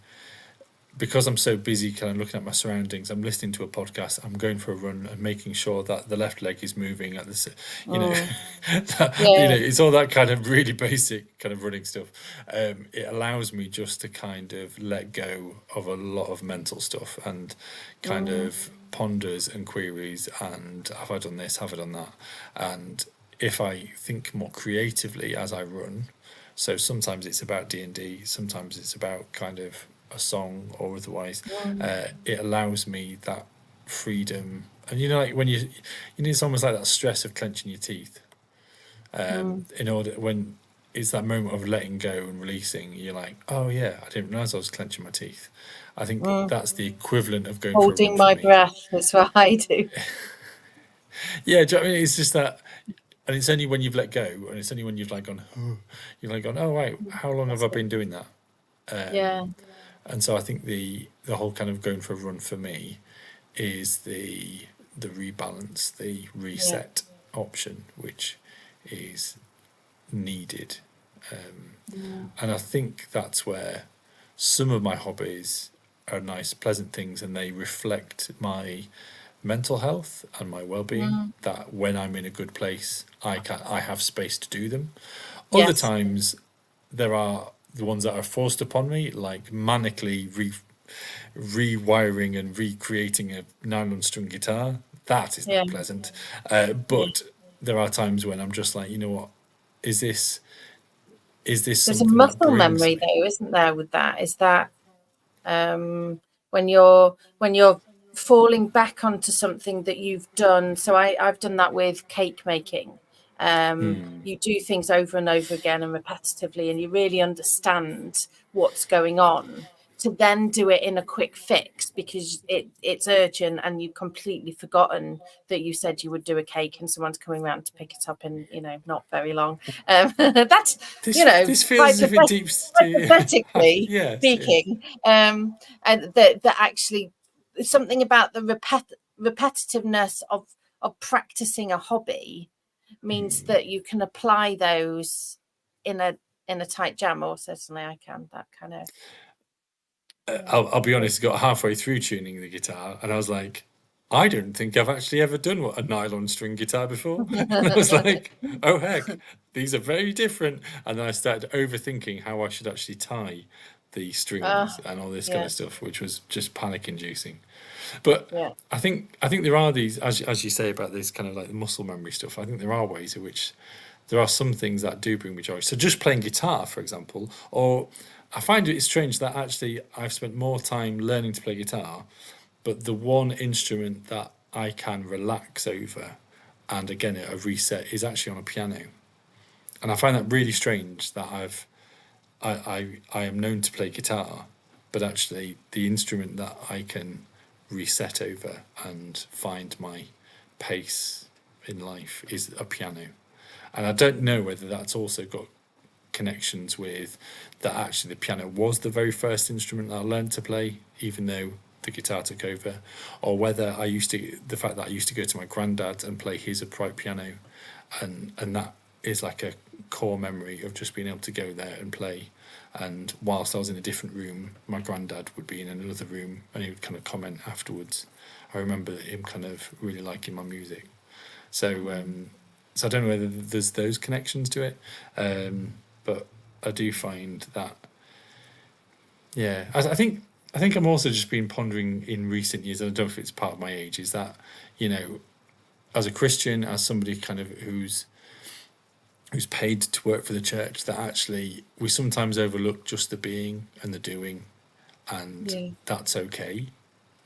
because I'm so busy kind of looking at my surroundings, I'm listening to a podcast, I'm going for a run and making sure that the left leg is moving at the, it's all that kind of really basic kind of running stuff. It allows me just to kind of let go of a lot of mental stuff and kind of ponders and queries and have I done this, have I done that? And if I think more creatively as I run, so sometimes it's about D&D, sometimes it's about kind of a song or otherwise, it allows me that freedom. And like when it's almost like that stress of clenching your teeth, in order, when it's that moment of letting go and releasing, you're like, oh yeah, I didn't realize I was clenching my teeth. I think that's the equivalent of going
holding
for a run
my breath. That's what I do.
Yeah, do you know what I mean? It's just that, and it's only when you've let go, and it's only when you've like gone, oh right, how long have I been doing that? And so I think the whole kind of going for a run for me is the rebalance, the reset option, which is needed. And I think that's where some of my hobbies are nice, pleasant things, and they reflect my mental health and my well-being, that when I'm in a good place, I have space to do them. Other times there are the ones that are forced upon me, like manically rewiring and recreating a nylon string guitar, that is
Yeah.
not pleasant. But there are times when I'm just like, you know what, is this
There's a
something that
muscle
brings
memory
me?
though, isn't there, with that? Is that when you're falling back onto something that you've done. So I've done that with cake making. You do things over and over again and repetitively, and you really understand what's going on, to then do it in a quick fix because it's urgent and you've completely forgotten that you said you would do a cake and someone's coming around to pick it up in, not very long. That's,
This feels as if it deeps to
hypothetically
yes, yes.
speaking, and that actually something about the repetitiveness of practicing a hobby means that you can apply those in a tight jam, or certainly I can. That kind of
I'll be honest, got halfway through tuning the guitar and I was like, I don't think I've actually ever done a nylon string guitar before. And I was like, oh heck, these are very different. And then I started overthinking how I should actually tie the strings and all this kind
yeah,
of stuff, which was just panic inducing. But
yeah,
I think there are these, as you say about this kind of like the muscle memory stuff, I think there are ways in which there are some things that do bring me joy. So just playing guitar, for example, or I find it strange that actually I've spent more time learning to play guitar, but the one instrument that I can relax over and again a reset is actually on a piano. And I find that really strange that I am known to play guitar, but actually the instrument that I can reset over and find my pace in life is a piano. And I don't know whether that's also got connections with that actually the piano was the very first instrument that I learned to play, even though the guitar took over, or whether the fact that I used to go to my granddad's and play his upright piano, and that is like a core memory of just being able to go there and play. And whilst I was in a different room, my granddad would be in another room and he would kind of comment afterwards. I remember him kind of really liking my music. So so I don't know whether there's those connections to it, but I do find that, yeah, I think I'm also just been pondering in recent years, I don't know if it's part of my age, is that, as a Christian, as somebody kind of who's paid to work for the church, that actually we sometimes overlook just the being and the doing, and that's okay.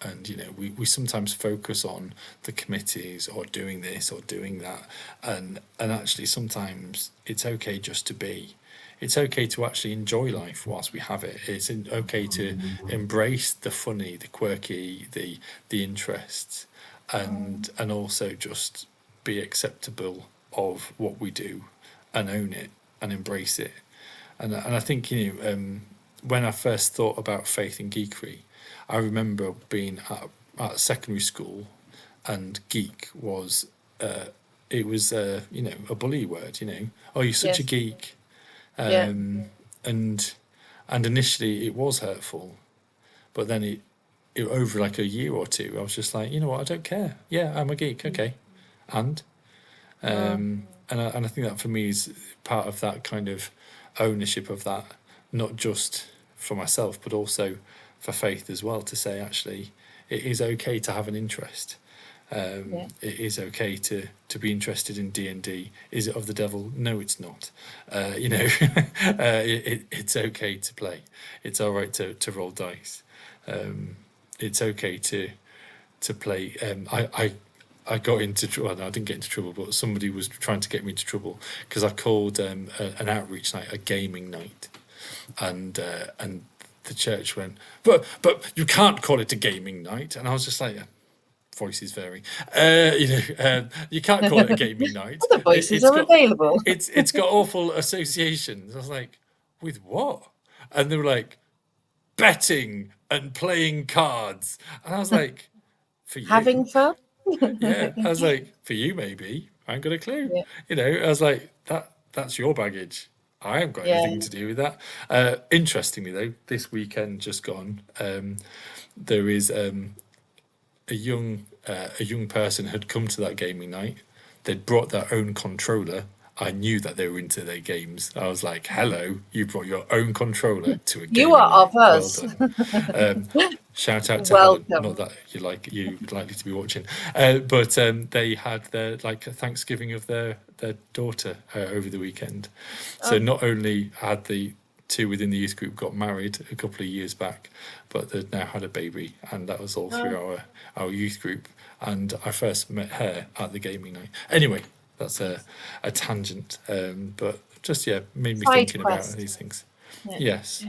And we sometimes focus on the committees or doing this or doing that, and actually sometimes it's okay just to be. It's okay to actually enjoy life whilst we have it. It's okay to embrace the funny, the quirky, the interests, and also just be acceptable of what we do and own it and embrace it. And I think when I first thought about faith and geekery, I remember being at secondary school, and geek was it was a bully word. Oh, you're such a geek, and initially it was hurtful, but then it over like a year or two, I was just like, you know what, I don't care. Yeah, I'm a geek. Okay, and I think that for me is part of that kind of ownership of that, not just for myself, but also for faith as well, to say actually it is okay to have an interest. It is okay to be interested in D&D. Is it of the devil? No, it's not. It's okay to play. It's all right to roll dice. It's okay to play. I got into trouble. Well, I didn't get into trouble, but somebody was trying to get me into trouble because I called an outreach night a gaming night, and the church went, but you can't call it a gaming night. And I was just like, voices vary. You can't call it a gaming night.
other voices are available.
It's got awful associations. I was like, with what? And they were like, betting and playing cards. And I was like, for you?
Having fun?
Yeah. I was like, for you maybe. I ain't got a clue.
Yeah.
I was like, that's your baggage. I haven't got anything to do with that. Interestingly, though, this weekend just gone, there is a young person had come to that gaming night. They'd brought their own controller I knew that they were into their games. I was like, hello, you brought your own controller to a
You are
gaming night.
of
Well
us.
done. Shout out to Helen.
Welcome.
Not that you likely to be watching, but they had their like a Thanksgiving of their daughter over the weekend. So not only had the two within the youth group got married a couple of years back, but they'd now had a baby, and that was all through our youth group. And I first met her at the gaming night. Anyway, that's a tangent, but just made me
Side
thinking
quest.
about these things.
Yeah.
Yes,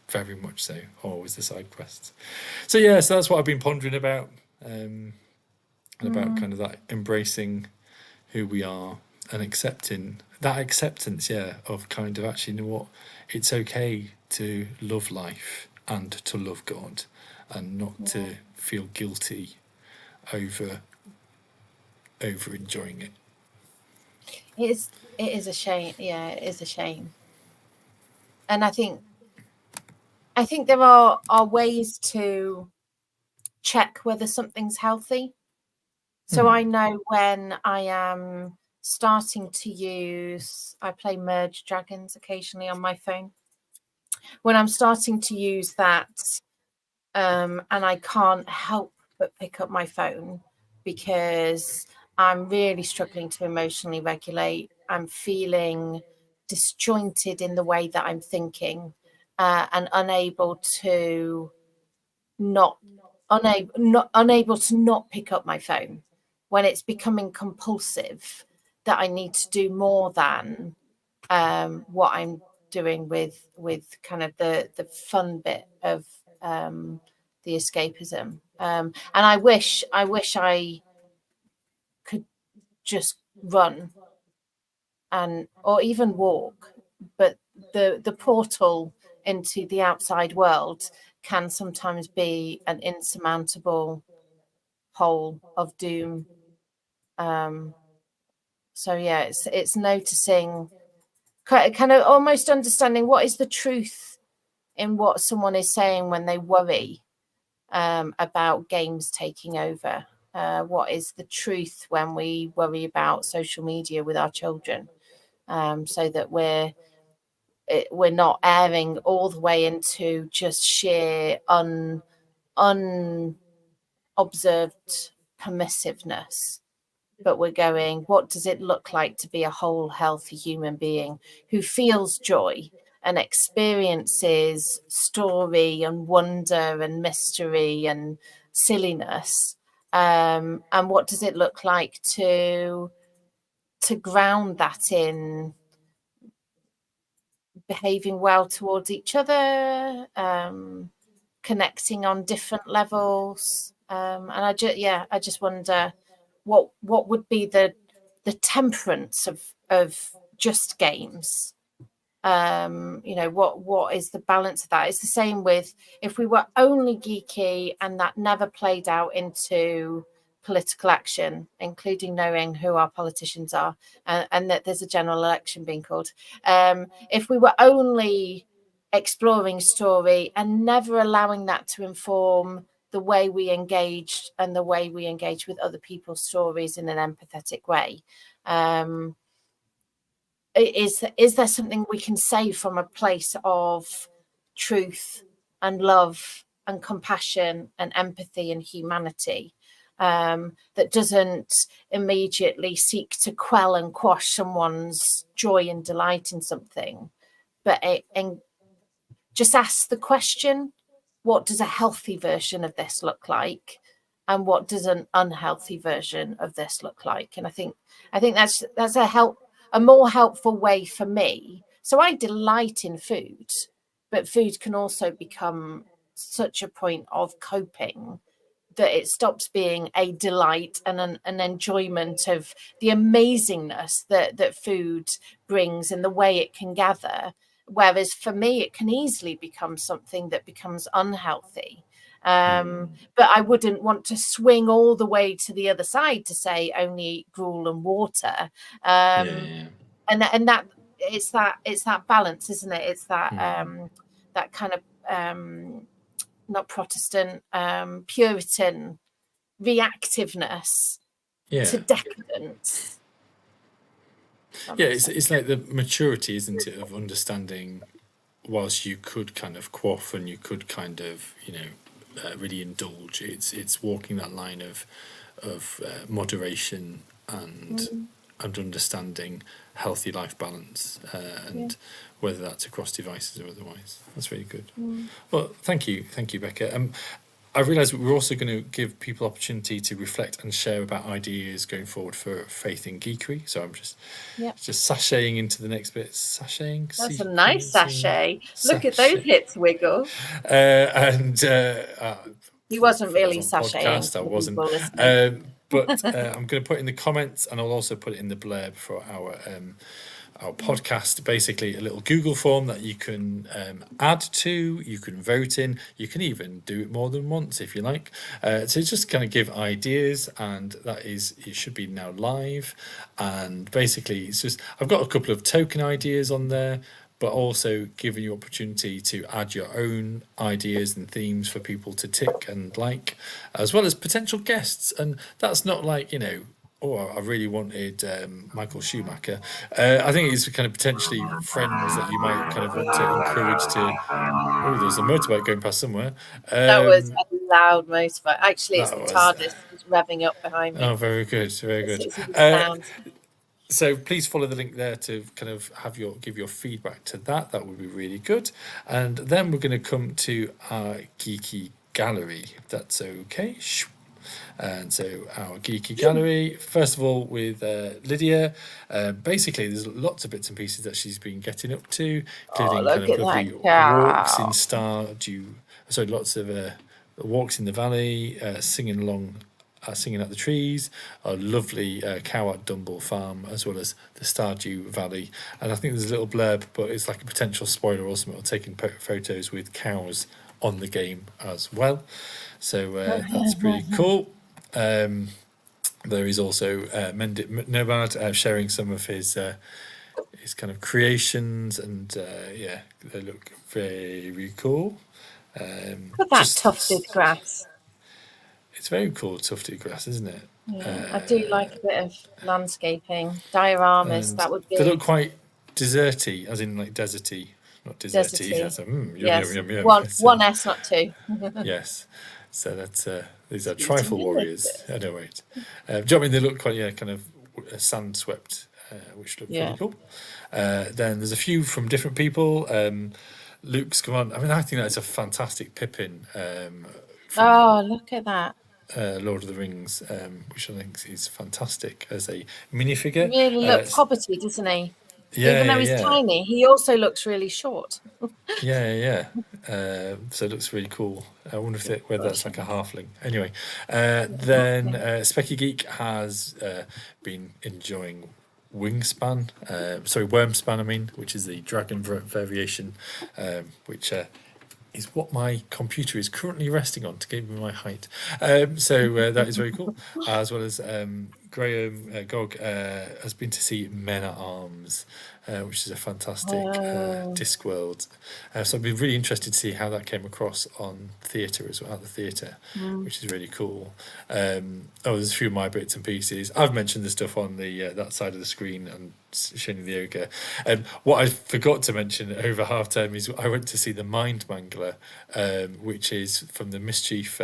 very much so. Always the side quests. So that's what I've been pondering about, and about kind of that embracing who we are and accepting that acceptance, of kind of actually, you know what, it's okay to love life and to love God, and not to feel guilty over enjoying it.
It is a shame. Yeah, it is a shame. And I think there are ways to check whether something's healthy. So I know when I am starting to use, I play Merge Dragons occasionally on my phone. When I'm starting to use that, and I can't help but pick up my phone because I'm really struggling to emotionally regulate. I'm feeling disjointed in the way that I'm thinking, and unable to not pick up my phone when it's becoming compulsive, that I need to do more than what I'm doing with kind of the fun bit of the escapism. And I wish I could just run or even walk, but the portal into the outside world can sometimes be an insurmountable hole of doom. So it's noticing, kind of almost understanding what is the truth in what someone is saying when they worry about games taking over. What is the truth when we worry about social media with our children, so that we're not erring all the way into just sheer unobserved permissiveness, but we're going, what does it look like to be a whole healthy human being who feels joy and experiences story and wonder and mystery and silliness, and what does it look like to ground that in behaving well towards each other, connecting on different levels, and I just wonder what would be the temperance of just games. What is the balance of that? It's the same with if we were only geeky and that never played out into political action, including knowing who our politicians are, and that there's a general election being called. If we were only exploring story and never allowing that to inform the way we engaged and the way we engage with other people's stories in an empathetic way, is there something we can say from a place of truth and love and compassion and empathy and humanity, that doesn't immediately seek to quell and quash someone's joy and delight in something, but just ask the question, what does a healthy version of this look like, and what does an unhealthy version of this look like? And I think that's a more helpful way for me. So I delight in food, but food can also become such a point of coping that it stops being a delight and an enjoyment of the amazingness that food brings and the way it can gather. Whereas for me, it can easily become something that becomes unhealthy. But I wouldn't want to swing all the way to the other side to say only eat gruel and water. And that it's that balance, isn't it? It's that that kind of not Protestant, Puritan reactiveness to decadence.
Yeah, it's like the maturity, isn't it, of understanding. Whilst you could kind of quaff and you could kind of really indulge, it's walking that line of moderation and understanding healthy life balance, and whether that's across devices or otherwise. That's really good. Well, thank you, Becca. I realise we're also going to give people opportunity to reflect and share about ideas going forward for Faith in Geekery. So I'm just sashaying into the next bit. Sashaying.
That's a nice sachet. Look at those hips wiggle. He wasn't really sashaying.
Podcast, I wasn't. But I'm going to put in the comments, and I'll also put it in the blurb for our podcast, basically a little Google form that you can add to, you can vote in, you can even do it more than once if you like. So just kind of give ideas, and it should be now live. And basically it's just, I've got a couple of token ideas on there, but also giving you opportunity to add your own ideas and themes for people to tick and like, as well as potential guests. And that's not like, I really wanted Michael Schumacher. I think it's kind of potentially friends that you might kind of want to encourage to. Oh, there's a motorbike going past somewhere.
That was a loud motorbike. Actually, it's the TARDIS revving up behind me.
Oh, very good, very good.
So please follow the link there to kind of give your feedback to that. That would be really good. And then we're going to come to our geeky gallery, if that's okay. And so our geeky gallery, first of all, with Lydia. Basically, there's lots of bits and pieces that she's been getting up to, including kind of lovely walks in lots of walks in the valley, singing along. Singing at the trees, a lovely cow at Dumble Farm, as well as the Stardew Valley. And I think there's a little blurb, but it's like a potential spoiler or something, taking photos with cows on the game as well. So that's pretty cool. There is also Mendit Nomad sharing some of his kind of creations, and they look very cool.
Look at that tufted grass.
It's very cool, tufted grass, isn't it?
Yeah, I do like a bit of landscaping, dioramas. That would be.
They look quite deserty, as in like deserty, not deserty. That's
yum. One S, not two.
Yes. So that's these are trifle warriors. I know, wait. Do you know what I mean? They look quite kind of sand swept, which look pretty cool. Then there's a few from different people. Luke's come on. I mean, I think that's a fantastic Pippin.
Look at that.
Lord of the Rings, which I think is fantastic as a minifigure.
He really looks hobbity, doesn't he?
Yeah,
even though he's tiny, he also looks really short.
So it looks really cool. I wonder whether that's like a halfling. Anyway, then Specky Geek has been enjoying Wormspan, which is the dragon variation, which is what my computer is currently resting on to give me my height. So that is very cool. As well as Graham Gog has been to see Men at Arms, which is a fantastic Discworld. So I've been really interested to see how that came across on theatre as well, at the theatre, which is really cool. There's a few of my bits and pieces. I've mentioned the stuff on the that side of the screen and showing the ogre. And what I forgot to mention over half term is I went to see the Mind Mangler, which is from the Mischief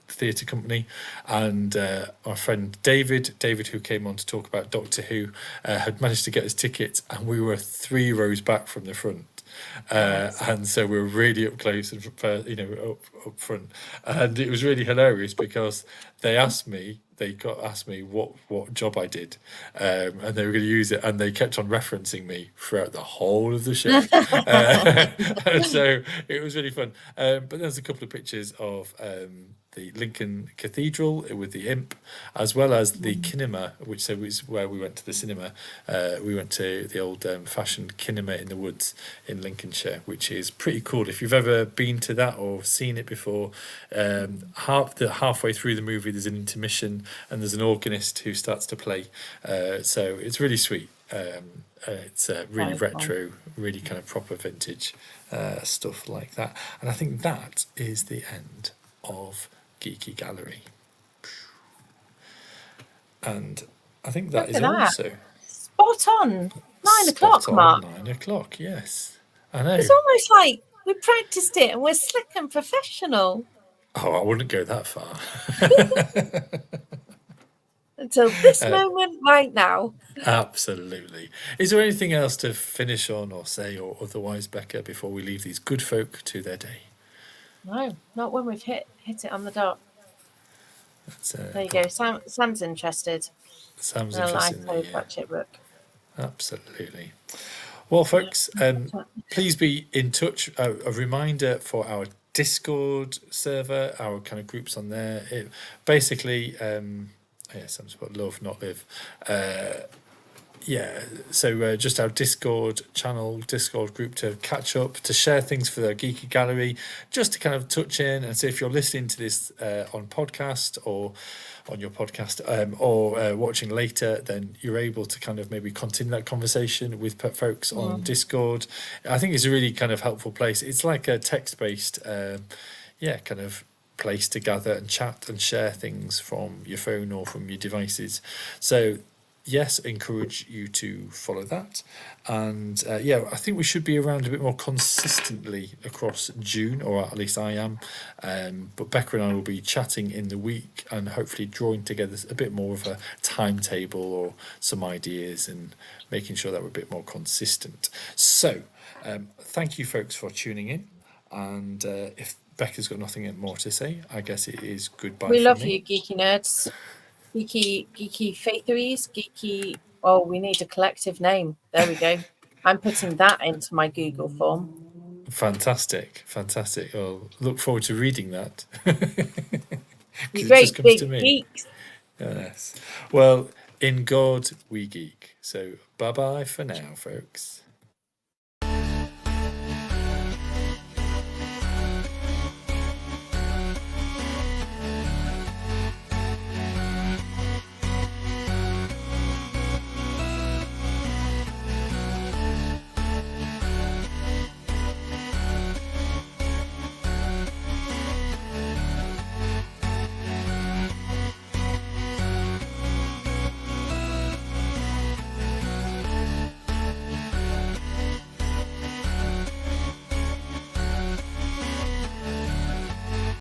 theatre company, and our friend David, who came on to talk about Doctor Who, had managed to get his tickets, and we were 3 rows back from the front. And so we were really up close and up front, and it was really hilarious because they asked me what job I did, and they were going to use it, and they kept on referencing me throughout the whole of the show. And so it was really fun. But there's a couple of pictures of the Lincoln Cathedral with the imp, as well as the kinema, which was where we went to the cinema. We went to the old fashioned kinema in the woods in Lincolnshire, which is pretty cool. If you've ever been to that or seen it before, halfway through the movie there's an intermission and there's an organist who starts to play. So it's really sweet. It's really retro, really kind of proper vintage stuff like that. And I think that is the end of Geeky Gallery. And I think that
Look
is
at that.
also
Spot on. 9 o'clock,
spot on.
Mark.
9 o'clock. Yes, I know.
It's almost like we practiced it and we're slick and professional
Oh, I wouldn't go that far.
until this moment right now.
Absolutely. Is there anything else to finish on or say or otherwise, Becca, before we leave these good folk to their day?
No, not when we've hit it on the dot. There you go. Sam's interested.
Sam's
In a
interested in
life
the
Catchup book.
Absolutely. Well, folks, please be in touch. A reminder for our Discord server, our kind of groups on there. It basically, Sam's put love, not live. So just our Discord channel, Discord group to catch up, to share things for the Geeky Gallery, just to kind of touch in and see if you're listening to this on podcast or on your podcast or watching later, then you're able to kind of maybe continue that conversation with folks on Discord. I think it's a really kind of helpful place. It's like a text-based, kind of place to gather and chat and share things from your phone or from your devices. So yes, encourage you to follow that. And I think we should be around a bit more consistently across June, or at least I am. But Becca and I will be chatting in the week and hopefully drawing together a bit more of a timetable or some ideas and making sure that we're a bit more consistent. So thank you folks for tuning in. And if Becca's got nothing more to say, I guess it is goodbye.
We love you, geeky nerds. Geeky fatheries, geeky. Oh, we need a collective name. There we go. I'm putting that into my Google form.
Fantastic. I'll look forward to reading that.
You great big geeks.
Yes. Well, in God we geek. So bye-bye for now, folks.